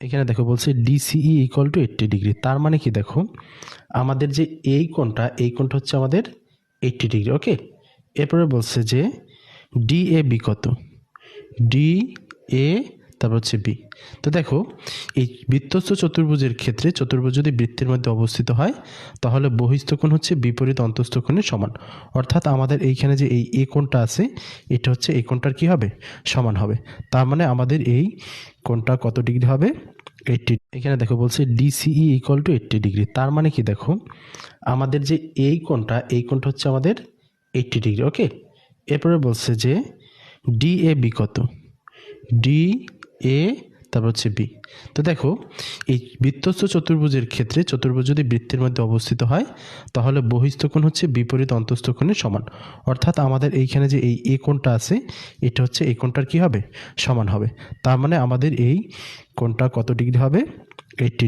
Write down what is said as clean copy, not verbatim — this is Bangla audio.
এখানে দেখো বলছে ডিসিই ইকুয়াল টু 80 ডিগ্রি। তার মানে কি দেখো আমাদের যে এই কোণটা হচ্ছে আমাদের 80 ডিগ্রি। ওকে, এরপরে বলছে যে ডিএবি কত, ডিএ তারপর হচ্ছে বি। তো দেখো এই বৃত্তস্থ চতুর্ভুজের ক্ষেত্রে চতুর্ভুজ যদি বৃত্তের মধ্যে অবস্থিত হয় তাহলে বহিস্থ কোণ হচ্ছে বিপরীত অন্তস্থ কোণের সমান। অর্থাৎ আমাদের এইখানে যে এই এ কোণটা আছে এটা হচ্ছে এই কোণটার কী হবে, সমান হবে। তার মানে আমাদের এই কোণটা কত ডিগ্রি হবে, 80। এখানে দেখো বলছে ডিসিই ইকুয়াল টু 80 ডিগ্রি। তার মানে কি দেখো আমাদের যে এই কোণটা হচ্ছে আমাদের 80 ডিগ্রি। ওকে, এরপরে বলছে যে ডিএবি কত, ডিএ তারপর হচ্ছে বি। তো দেখো এই বৃত্তস্থ চতুর্ভুজের ক্ষেত্রে চতুর্ভুজ যদি বৃত্তের মধ্যে অবস্থিত হয় তাহলে বহিস্থ কোণ হচ্ছে বিপরীত অন্তস্থ কোণের সমান। অর্থাৎ আমাদের এইখানে যে এই এ কোণটা আছে এটা হচ্ছে এই কোণটার কী হবে, সমান হবে। তার মানে আমাদের এই কোণটা কত ডিগ্রি হবে, 80।